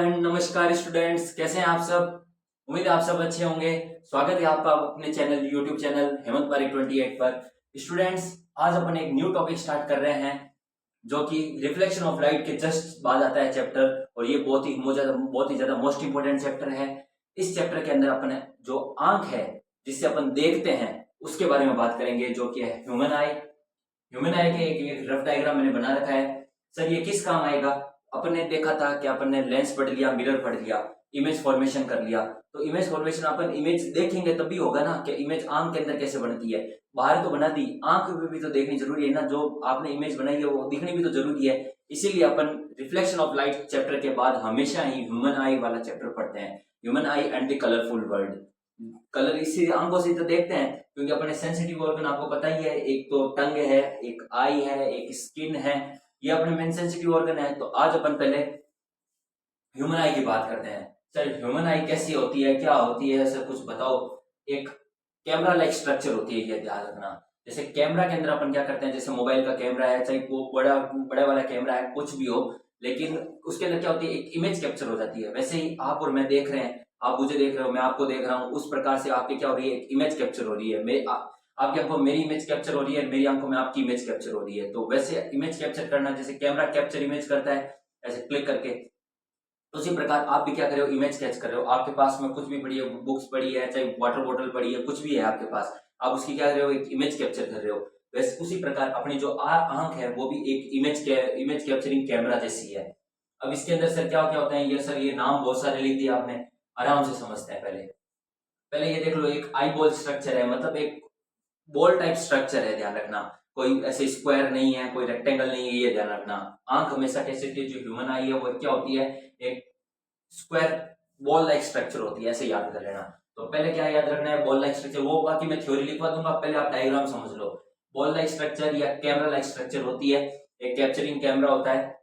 And नमस्कार students, कैसे हैं आप सब। उम्मीद है आप सब अच्छे होंगे। स्वागत है आपका अपने channel YouTube channel Hemant Pareek 28 पर। स्टूडेंट्स, आज अपन एक न्यू टॉपिक स्टार्ट कर रहे हैं जो कि रिफ्लेक्शन ऑफ लाइट के जस्ट बाद आता है चैप्टर, और ये बहुत ही ज्यादा मोस्ट इंपोर्टेंट चैप्टर है। इस चैप्टर के अंदर अपन जो आंख है जिससे अपन देखते हैं उसके बारे में बात करेंगे, जो कि है ह्यूमन आई। ह्यूमन आई के एक रफ डायग्राम मैंने बना रखा है। सर ये किस काम आएगा। अपन ने देखा था कि अपन ने लेंस पढ़ लिया, मिरर पढ़ लिया, इमेज फॉर्मेशन कर लिया। तो इमेज फॉर्मेशन अपन इमेज देखेंगे तभी होगा ना कि इमेज आंख के अंदर कैसे बनती है। बाहर तो बना दी, आंख में भी तो देखनी जरूरी है ना। जो आपने इमेज बनाई है वो दिखनी भी तो जरूरी है। इसीलिए अपन रिफ्लेक्शन ऑफ लाइट चैप्टर के बाद हमेशा ही ह्यूमन आई वाला चैप्टर पढ़ते हैं। Human I and the colourful world. Colour इसी आंखों से तो देखते हैं क्योंकि अपने सेंसिटिव ऑर्गन आपको पता ही है, एक तो टंग है, एक आई है, एक स्किन है। ये अपने मेन सेंसिटिव ऑर्गन है। तो आज अपन पहले ह्यूमन आई की बात करते हैं। सर ह्यूमन आई कैसी होती है, क्या होती है, सर कुछ बताओ। एक कैमरा लाइक स्ट्रक्चर होती है, ये ध्यान रखना। जैसे कैमरा के अंदर अपन क्या करते हैं, जैसे मोबाइल का कैमरा है, चाहे वो बड़ा वाला कैमरा है, कुछ भी हो, लेकिन उसके अंदर क्या होती है, एक इमेज कैप्चर हो जाती है। वैसे ही आप और मैं देख रहे हैं, आप मुझे देख रहे हो, मैं आपको देख रहा हूँ, उस प्रकार से आपकी क्या हो रही है, एक इमेज कैप्चर हो रही है। आपकी आंखों में मेरी इमेज कैप्चर हो रही है, मेरी आंखों में आपकी इमेज कैप्चर हो रही है। तो वैसे इमेज कैप्चर करना, जैसे कैमरा कैप्चर इमेज करता है ऐसे क्लिक करके, उसी प्रकार आप भी क्या कर रहे हो, इमेज कैच कर रहे हो। आपके पास में कुछ भी पड़ी है, बुक्स पड़ी है, चाहे वाटर बोतल पड़ी है, कुछ भी है आपके पास, आप उसकी क्या कर रहे हो, एक इमेज कैप्चर कर रहे हो। वैसे उसी प्रकार अपनी जो आंख है वो भी एक इमेज कैप्चरिंग कैमरा जैसी है। अब इसके अंदर सर क्या क्या होता है, ये सर ये नाम बहुत सारे लिख दिए आपने, आराम से समझते हैं। पहले पहले ये देख लो, एक आई बॉल स्ट्रक्चर है, मतलब एक बॉल टाइप स्ट्रक्चर है, ध्यान रखना। कोई ऐसे स्क्वायर नहीं है, कोई रेक्टेंगल नहीं है, ये ध्यान रखना। आंख हमेशा कैसे होती है, जो ह्यूमन आई है वो क्या होती है, एक स्क्वायर बॉल लाइक स्ट्रक्चर होती है, ऐसे याद कर लेना। तो पहले क्या याद रखना है, बॉल लाइक स्ट्रक्चर, वो बाकी मैं थ्योरी लिखवा दूंगा, पहले आप डायग्राम समझ लो। बॉल लाइक स्ट्रक्चर या कैमरा लाइक स्ट्रक्चर होती है, एक कैप्चरिंग कैमरा होता है।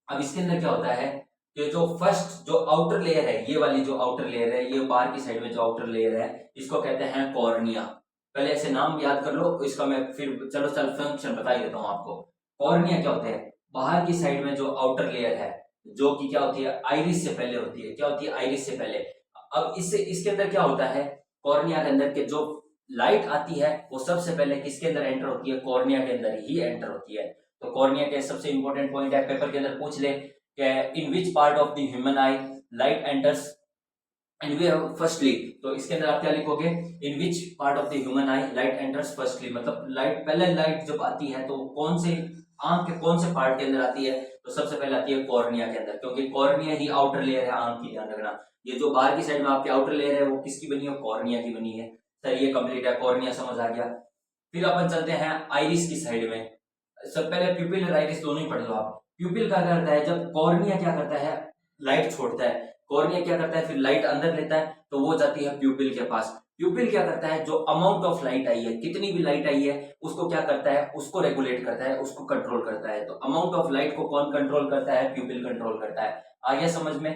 अब इसके अंदर क्या होता है कि जो फर्स्ट जो आउटर लेयर है, ये वाली जो आउटर लेयर है, ये बाहर की साइड में जो आउटर लेयर है, इसको कहते हैं कॉर्निया। पहले ऐसे नाम याद कर लो, इसका मैं फिर चल फंक्शन बता ही देता हूँ आपको। कॉर्निया क्या होते हैं, बाहर की साइड में जो आउटर लेयर है, जो कि क्या होती है, आइरिस से पहले होती है। क्या होती है, आइरिस से पहले। अब इससे इसके अंदर क्या होता है, कॉर्निया के अंदर के जो लाइट आती है वो सबसे पहले किसके अंदर एंटर होती है, कॉर्निया के अंदर ही एंटर होती है। तो कॉर्निया के सबसे इंपॉर्टेंट पॉइंट है, पेपर के अंदर पूछ ले कि in which part of the human eye light enters and we firstly. तो इसके अंदर आप क्या लिखोगे, in which part of the human eye light enters firstly, मतलब लाइट पहले लाइट जब आती है तो कौन से आंख के कौन से पार्ट के अंदर आती है, तो सबसे पहले आती है कॉर्निया के अंदर, क्योंकि कॉर्निया ही आउटर लेयर है आंख की, ध्यान रखना। ये जो बाहर की साइड में आपकी आउटर लेयर है वो किसकी बनी है, कॉर्निया की बनी है। सर ये कंप्लीट है, कॉर्निया समझ आ गया। फिर अपन चलते हैं आइरिस की साइड में। सब पहले प्यूपिल और आइरिस दोनों ही पढ़ लो आप। प्यूपिल क्या करता है, जब कॉर्निया क्या करता है, लाइट छोड़ता है, कॉर्निया क्या करता है, फिर लाइट अंदर लेता है, तो वो जाती है प्यूपिल के पास। प्यूपिल क्या करता है, जो अमाउंट ऑफ लाइट आई है, कितनी भी लाइट आई है, उसको क्या करता है, उसको रेगुलेट करता है, उसको कंट्रोल करता है। तो अमाउंट ऑफ लाइट को कौन कंट्रोल करता है, प्यूपिल कंट्रोल करता है। आ गया समझ में।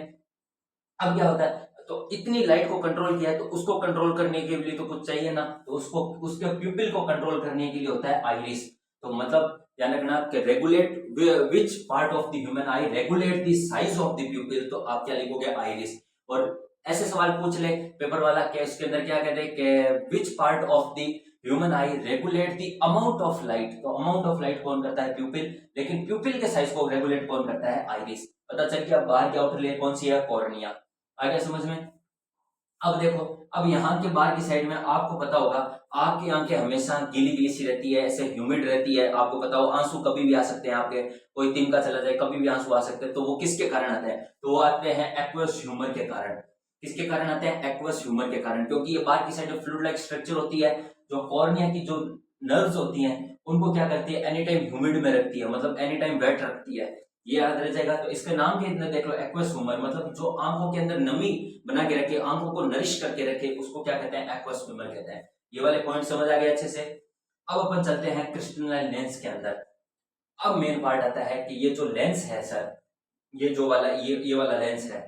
अब क्या होता है, तो इतनी लाइट को कंट्रोल किया है तो उसको कंट्रोल करने के लिए तो कुछ चाहिए ना, तो उसको उसके प्यूपिल को कंट्रोल करने के लिए होता है आइरिस। तो मतलब ध्यान रखना कि regulate which part of the human I regulate the size of the प्यूपिल, तो आप क्या लिखोगे, आइरिस। और ऐसे सवाल पूछ ले पेपर वाला कि इसके अंदर क्या कहते हैं कि which part of the human I regulate the amount of light, तो अमाउंट ऑफ लाइट कौन करता है, प्यूपिल, लेकिन प्यूपिल के साइज को रेगुलेट कौन करता है, आइरिस। पता चल गया बाहर की आउटर लेयर कौन सी है, कॉर्निया। आ गया समझ में। अब देखो, अब यहाँ के बाहर की साइड में आपको पता होगा, आपकी आंखें हमेशा गीली गीली सी रहती है, ऐसे ह्यूमिड रहती है। आपको पता हो आंसू कभी भी आ सकते हैं आपके, कोई तिनका चला जाए कभी भी आंसू आ सकते हैं। तो वो किसके कारण आते हैं, तो वो आते हैं एक्वस ह्यूमर के कारण। किसके कारण आते हैं, एक्वस ह्यूमर के कारण, क्योंकि ये बाहर की साइड में फ्लूइड लाइक स्ट्रक्चर होती है। जो कॉर्निया की जो नर्व्स होती हैं उनको क्या करती है, एनी टाइम ह्यूमिड में रखती है, मतलब एनी टाइम वेट रखती है। ये याद रह जाएगा। तो इसके नाम के अंदर देख लो, एक्वस ह्यूमर, मतलब जो आंखों के अंदर नमी बना के रखे, आंखों को नरिश करके रखे, उसको क्या कहते हैं, एक्वस ह्यूमर कहते हैं। ये वाले पॉइंट समझ आ गए अच्छे से। अब अपन चलते हैं क्रिस्टलाइन लेंस के अंदर। अब मेन पार्ट आता है कि ये जो लेंस है सर, ये जो वाला ये वाला लेंस है,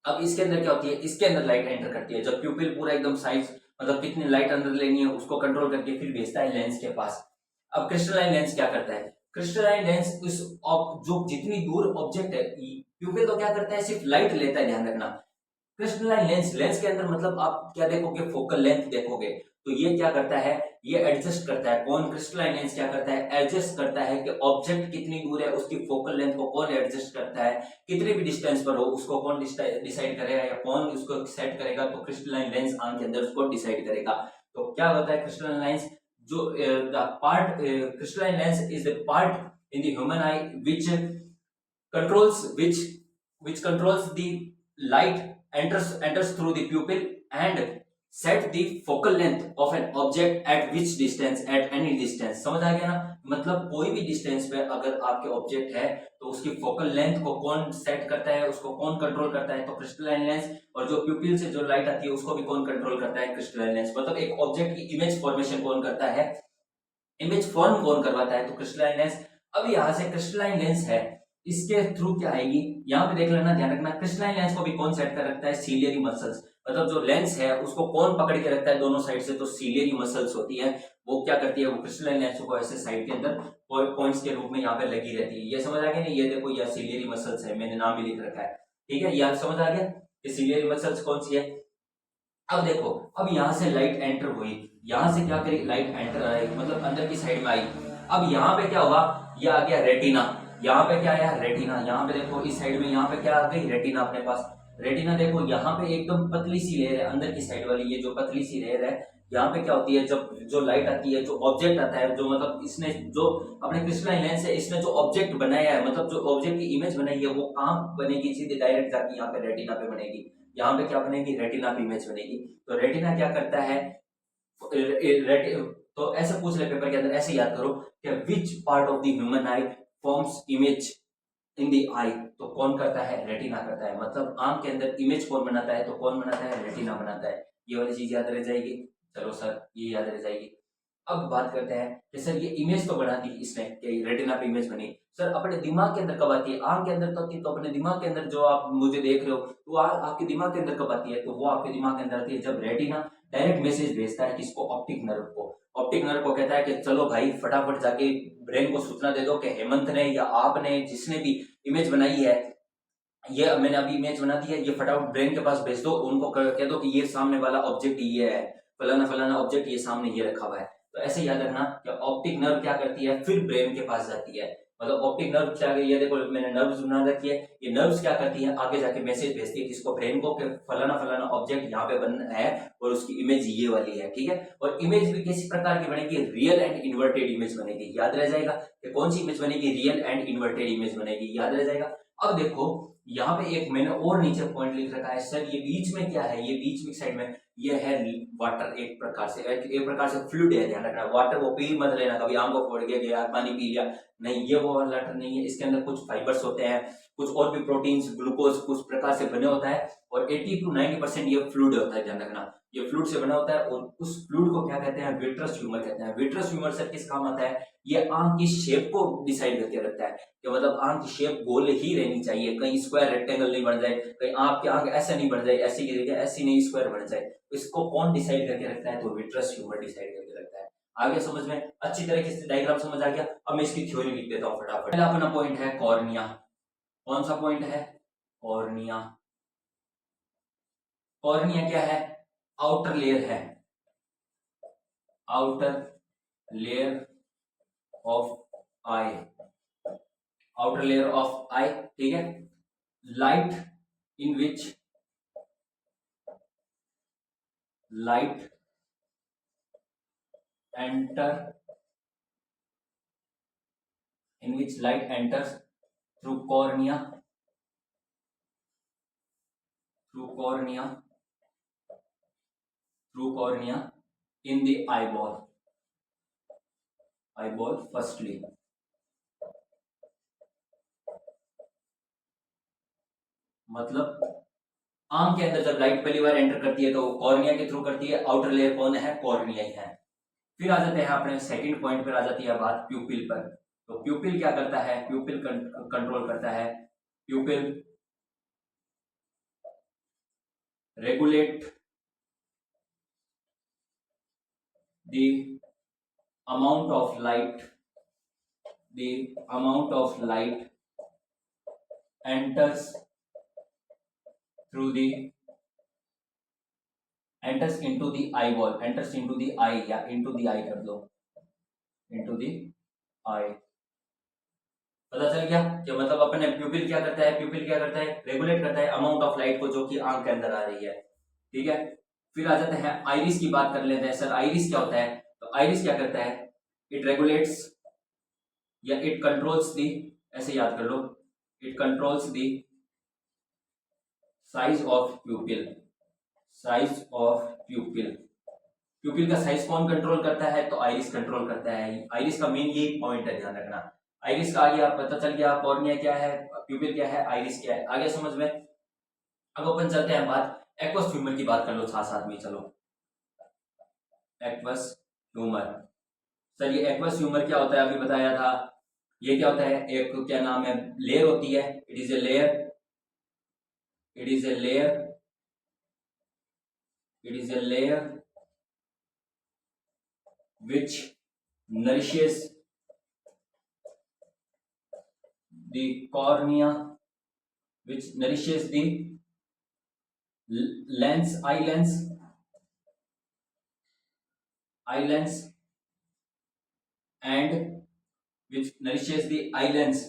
अब इसके अंदर क्या होती है, इसके अंदर लाइट एंटर करती है। जब प्यूपिल पूरा एकदम साइज, मतलब कितनी लाइट अंदर लेनी है उसको कंट्रोल करके फिर भेजता है लेंस के पास। अब क्रिस्टलाइन लेंस क्या करता है, क्रिस्टलाइन लेंस जो जितनी दूर ऑब्जेक्ट है, प्यूपिल तो क्या करता है, सिर्फ लाइट लेता है, ध्यान रखना। क्रिस्टलाइन लेंस, लेंस के अंदर मतलब आप क्या देखोगे, फोकल लेंथ देखोगे, तो ये क्या करता है, ये एडजस्ट करता है। कौन, क्रिस्टलाइन लेंस क्या करता है, एडजस्ट करता है कि ऑब्जेक्ट कितनी दूर है, उसकी फोकल लेंथ को कौन एडजस्ट करता है, कितने भी डिस्टेंस पर हो उसको कौन डिसाइड करेगा या कौन उसको सेट करेगा, तो क्रिस्टलाइन लेंस आंख के अंदर उसको डिसाइड करेगा। तो क्या होता है क्रिस्टलाइन लेंस, जो the part, crystalline lens is the part in the human eye controls which controls the light enters through the pupil and set the focal length of an object at which distance, at any distance। समझ आ गया ना, मतलब कोई भी distance पे अगर आपके object है तो उसकी फोकल लेंथ को कौन सेट करता है, उसको कौन कंट्रोल करता है, तो क्रिस्टलाइन लेंस। और जो प्यूपिल से जो लाइट आती है उसको भी कौन कंट्रोल करता है, क्रिस्टलाइन लेंस। मतलब एक ऑब्जेक्ट की इमेज फॉर्मेशन कौन करता है, इमेज फॉर्म कौन करवाता है, तो क्रिस्टलाइन लेंस। अब यहाँ से क्रिस्टलाइन लेंस है, इसके थ्रू क्या आएगी, यहाँ पे देख लेना, ध्यान रखना, क्रिस्टलाइन लेंस को भी कौन सेट कर रखता है, सीलियरी मसल्स। मतलब जो लेंस है उसको कौन पकड़ के रखता है दोनों साइड से, तो सीलियरी मसल्स होती है, वो क्या करती है, वो क्रिस्टलाइन लेंस को ऐसे साइड के अंदर पॉइंट्स के रूप में यहाँ पे लगी रहती है। ये समझ आ गया ना, ये देखो ये सीलियरी मसल्स है, मैंने नाम भी लिख रखा है, ठीक है, ये समझ आ गया कि सीलियरी मसल्स कौन सी है। अब देखो, अब यहाँ से लाइट एंटर हुई, यहाँ से क्या करी, लाइट एंटर आई, मतलब अंदर की साइड में आई। अब यहाँ पे क्या हुआ, ये आ गया रेटिना। यहाँ पे क्या आया, रेटिना। यहाँ पे देखो इस साइड में, यहाँ पे क्या आ गई, रेटिना अपने पास। रेटिना देखो यहाँ पे एकदम पतली सी लेयर है, अंदर की साइड वाली ये जो पतली सी लेयर है, यहाँ पे क्या होती है, जब जो लाइट आती है, जो ऑब्जेक्ट आता है, जो मतलब इसने जो अपने क्रिस्टलाइन लेंस है, इसने जो ऑब्जेक्ट बनाया है, मतलब जो ऑब्जेक्ट की इमेज बनाई है, वो कहाँ बनेगी, सीधे डायरेक्ट जाके यहाँ पे रेटिना पे बनेगी। यहाँ पे क्या बनेगी, रेटिना पे इमेज बनेगी। तो रेटिना क्या करता है, तो ऐसे पूछ ले पेपर के अंदर, ऐसे याद करो कि which part of the human eye forms image in the eye, तो कौन करता है, रेटिना करता है। मतलब आंख के अंदर इमेज कौन बनाता है, तो कौन बनाता है, रेटिना बनाता है। ये वाली चीज याद रह जाएगी। चलो सर, ये याद रह जाएगी। अब बात करते हैं कि सर ये इमेज तो बना दी इसने, कि रेटिना पे इमेज बनी, सर अपने दिमाग के अंदर कब आती है, आंख के अंदर तो आती है, तो अपने दिमाग के अंदर जो आप मुझे देख रहे हो, तो आपके दिमाग के अंदर कब आती है, तो वो आपके दिमाग के अंदर आती है जब रेटिना डायरेक्ट मैसेज भेजता है किसको, ऑप्टिक नर्व को। ऑप्टिक नर्व को कहता है कि चलो भाई फटाफट जाके ब्रेन को सूचना दे दो कि हेमंत ने या आपने जिसने भी इमेज बनाई है, ये मैंने अभी इमेज बना दी है, ये फटाफट ब्रेन के पास भेज दो, उनको कह दो कि ये सामने वाला ऑब्जेक्ट ये है, फलाना फलाना ऑब्जेक्ट ये सामने ये रखा हुआ है। तो ऐसे याद रखना कि ऑप्टिक नर्व क्या करती है, फिर ब्रेन के पास जाती है। मतलब ऑप्टिक नर्व क्या, ये देखो मैंने नर्व्स बना रखी है, ये नर्व्स क्या करती है, आगे जाके मैसेज भेजती है किसको, ब्रेन को, कि फलाना फलाना ऑब्जेक्ट यहाँ पे बन है और उसकी इमेज ये वाली है, ठीक है। और इमेज भी किसी प्रकार की बनेगी, रियल एंड इन्वर्टेड इमेज बनेगी, याद रह जाएगा कि कौन सी इमेज बनेगी, रियल एंड इन्वर्टेड इमेज बनेगी, याद रह जाएगा। अब देखो यहाँ पे एक मैंने और नीचे पॉइंट लिख रखा है, सर ये बीच में क्या है, ये बीच में साइड में ये है वाटर, एक प्रकार से फ्लूइड है, ध्यान रखना। वाटर वो पी मत लेना कभी, आम को फोड़ गया पानी पी लिया, नहीं, ये वो वाटर नहीं है। इसके अंदर कुछ फाइबर्स होते हैं, कुछ और भी प्रोटीन्स, ग्लूकोज कुछ प्रकार से बने होता है, और 80 to 90% ये फ्लूइड होता है, ध्यान रखना। ये फ्लूइड से बना होता है, और उस फ्लूइड को क्या कहते हैं, विट्रस ह्यूमर कहते हैं। विट्रस ह्यूमर सर किस काम आता है, ये आंख की शेप को डिसाइड करके रखता है, कि मतलब आंख की शेप गोल ही रहनी चाहिए, कहीं स्क्वायर रेक्टेंगल नहीं बन जाए, कहीं आपकी आंख ऐसा नहीं बन जाए, ऐसी की जगह ऐसी नहीं स्क्वायर बन जाए। तो इसको कौन डिसाइड करके रखता है, तो विट्रस ह्यूमर डिसाइड करके रखता है। आगे समझ में अच्छी तरीके से डायग्राम समझ आ गया। अब मैं इसकी थ्योरी लिख देता हूँ फटाफट। पहला अपना पॉइंट है कॉर्निया। कौन सा पॉइंट है, कॉर्निया। कॉर्निया क्या है, आउटर लेयर है, outer layer of eye, outer layer of eye, ठीक है। Light in which light enter in which light enters through cornea, through cornea, through cornea in the eyeball, eyeball firstly। मतलब आंख के अंदर जब लाइट पहली बार enter करती है तो कॉर्निया के थ्रू करती है, आउटर लेयर कौन है, कॉर्निया ही है। फिर आ जाते हैं अपने सेकंड पॉइंट पर, आ जाती है बात प्यूपिल पर। तो प्यूपिल क्या करता है, प्यूपिल कंट्रोल करता है, प्यूपिल regulate the amount of light, the amount of light enters through the enters into the eye wall, enters into the eye, या into the eye कर दो, into the eye। पता चल गया कि मतलब अपने प्यूपिल क्या करता है, प्यूपिल क्या करता है, रेगुलेट करता है अमाउंट ऑफ लाइट को जो कि आंख के अंदर आ रही है। ठीक है, फिर आ जाते हैं आइरिस की बात कर लेते हैं। सर आइरिस क्या होता है? तो आइरिस क्या करता है, इट रेगुलेट्स या इट कंट्रोल्स दी, ऐसे याद कर लो, it controls the size of pupil, size of pupil. Pupil का साइज कौन कंट्रोल करता है? तो आइरिस कंट्रोल करता है। आइरिस का मेन यही पॉइंट है, ध्यान रखना। आइरिस का आ गया, पता चल गया कॉर्निया क्या है, प्यूपिल क्या है, आइरिस क्या है, आगे समझ में। अब अपन चलते हैं बात एक्वस ह्यूमर की बात कर लो साथ साथ में, चलो। एक्वस ह्यूमर, सर ये एक्वस ह्यूमर क्या होता है? अभी बताया था। ये क्या होता है, एक क्या नाम है, लेयर होती है। It is a layer, it is a layer, it is a layer which nourishes the cornea, which nourishes the lens, eye lens, eye lens, and which nourishes the eye lens,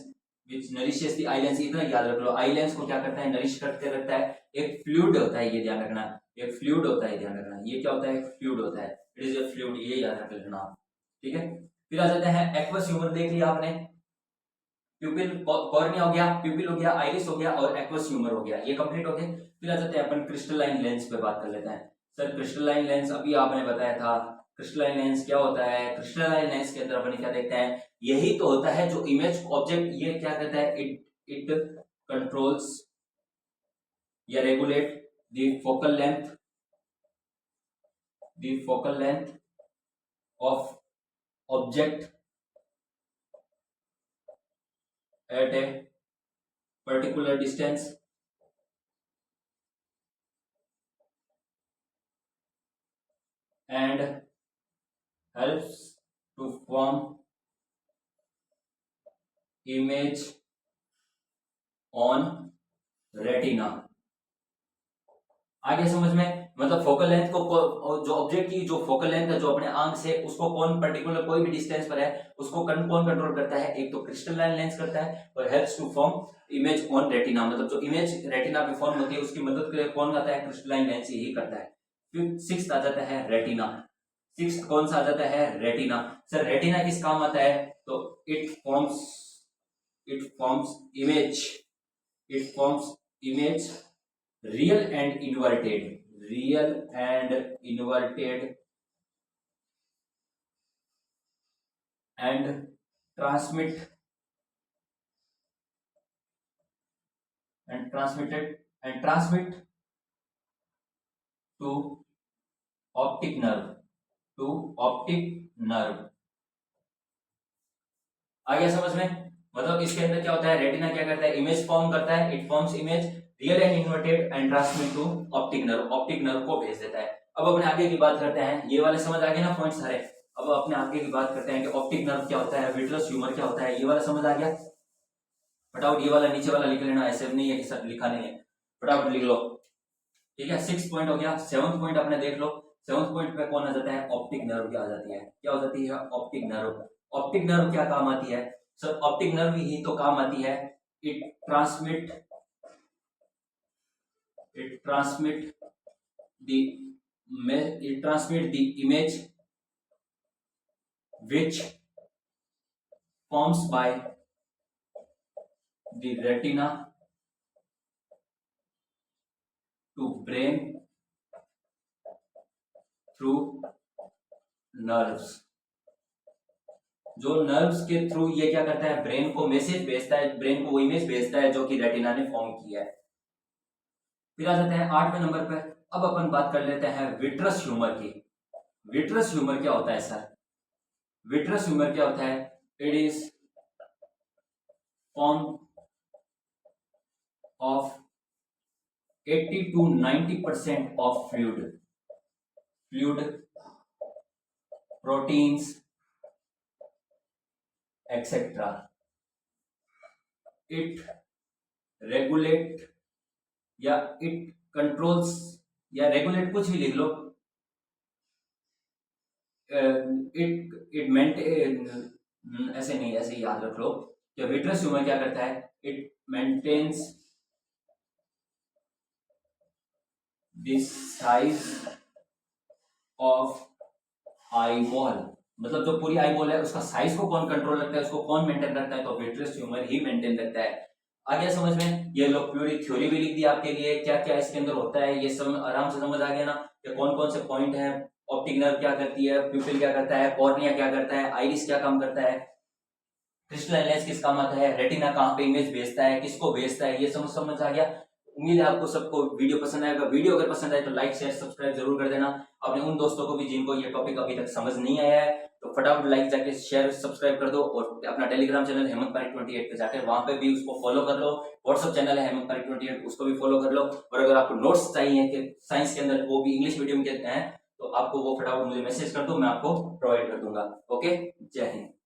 which nourishes the eye lens। इतना याद रख लो, eye lens को क्या करता है, nourish करते रहता है। एक फ्लूइड होता है, ये ध्यान रखना, एक फ्लूइड होता है, ध्यान रखना। ये क्या होता है, फ्लूइड होता है, इट इज ए फ्लूइड, ये याद रख लेना। ठीक है, फिर आ जाते हैं एक्वस ह्यूमर, देख लिया आपने। प्यूपिल, कॉर्निया हो गया, प्यूपिल हो गया, आइरिस हो गया और एक्वस ह्यूमर हो गया, ये कंप्लीट हो गए। फिर आ जाते हैं अपन क्रिस्टलाइन लेंस पे बात कर लेते हैं। सर क्रिस्टलाइन लेंस अभी आपने बताया था, क्रिस्टलाइन लेंस क्या होता है? क्रिस्टलाइन लेंस के अंदर अपन क्या देखते हैं, यही तो होता है जो इमेज ऑब्जेक्ट, ये क्या कहता है, इट कंट्रोल्स या regulate the focal length, the focal length of object at a particular distance and helps to form image on retina। आगे समझ में, मतलब फोकल लेंथ को जो ऑब्जेक्ट की जो फोकल लेंथ है, जो अपने आंख से उसको कौन पर्टिकुलर कोई भी डिस्टेंस पर है उसको कौन कंट्रोल करता है? एक तो क्रिस्टलाइन लेंस करता है और helps to form image on retina, मतलब जो इमेज रेटिना पे फॉर्म होती है उसकी मदद के लिए कौन करता है? क्रिस्टलाइन लेंस यही करता है। फिर सिक्स्थ आ जाता है रेटिना। सिक्स्थ कौन सा आ जाता है? रेटिना। सर रेटिना किस काम आता है? तो it forms image, it forms image real and inverted, real and inverted and transmit and transmitted and transmit to optic nerve, to optic nerve। आ गया समझ में? मतलब इसके अंदर क्या होता है, रेटिना क्या करता है, इमेज फॉर्म करता है, it forms image real and inverted and transmit to optic nerve, optic nerve को भेज देता है। अब अपने आगे की बात करते हैं, ये वाले समझ आ गए ना पॉइंट सारे। अब अपने आगे की बात करते हैं कि ऑप्टिक नर्व क्या होता है, विट्रस ह्यूमर क्या होता है, ये वाला समझ आ गया। फटाफट ये वाला नीचे वाला लिख लेना, ऐसे नहीं है कि सर लिखा नहीं है, फटाफट लिख लो। ठीक है, 6 पॉइंट हो गया। 7th पॉइंट अपने देख लो। 7th पॉइंट पे कौन आ जाता है? ऑप्टिक नर्व क्या आ जाती है, क्या हो जाती है? Optic nerve. ऑप्टिक नर्व क्या काम आती है? सर ऑप्टिक नर्व ही तो काम आती है, it transmit, it transmit the it transmit the image which forms by the retina to brain through nerves। जो नर्व्स के थ्रू ये क्या करता है, ब्रेन को मैसेज भेजता है, ब्रेन को वो इमेज भेजता है जो कि रेटिना ने फॉर्म किया है। फिर आ जाते हैं 8वें नंबर पर। अब अपन बात कर लेते हैं विट्रस ह्यूमर की। विट्रस ह्यूमर क्या होता है सर? विट्रस ह्यूमर क्या होता है? It is form of 80 to 90% of fluid, proteins, etc. It regulate या इट कंट्रोल्स या रेगुलेट कुछ भी लिख लो, इट मेंटेन, ऐसे नहीं, ऐसे ही याद रख लो कि विट्रस ह्यूमर क्या करता है, it maintains the size of eyeball, मतलब जो पूरी आई बॉल है उसका साइज को कौन कंट्रोल रखता है, उसको कौन मेंटेन रखता है, तो विट्रस ह्यूमर ही मेंटेन रखता है। आ गया समझ में? ये लोग पूरी थ्योरी भी लिख दी आपके लिए, क्या क्या इसके अंदर होता है, ये सब आराम से समझ आ गया ना, कि कौन कौन से पॉइंट है, ऑप्टिक नर्व क्या करती है, प्यूपिल क्या करता है, कॉर्निया क्या करता है, आइरिस क्या काम करता है, क्रिस्टलाइन लेंस किस काम आता है, रेटिना कहाँ पे इमेज भेजता है, किसको भेजता है, ये समझ आ गया। उम्मीद है आपको सबको वीडियो पसंद आएगा। वीडियो अगर पसंद आए तो लाइक शेयर सब्सक्राइब जरूर कर देना। अपने उन दोस्तों को भी जिनको ये टॉपिक अभी तक समझ नहीं आया है तो फटाफट लाइक जाके शेयर सब्सक्राइब कर दो, और अपना टेलीग्राम चैनल हेमंत पारिक 28 पे जाकर वहां पे भी उसको फॉलो कर लो। व्हाट्सअप चैनल है हेमंत पारिक 28, उसको भी फॉलो कर लो। और अगर आपको नोट्स चाहिए कि साइंस के अंदर, वो भी इंग्लिश मीडियम के हैं, तो आपको वो फटाफट मुझे मैसेज कर दो, मैं आपको प्रोवाइड कर दूंगा। ओके, जय हिंद।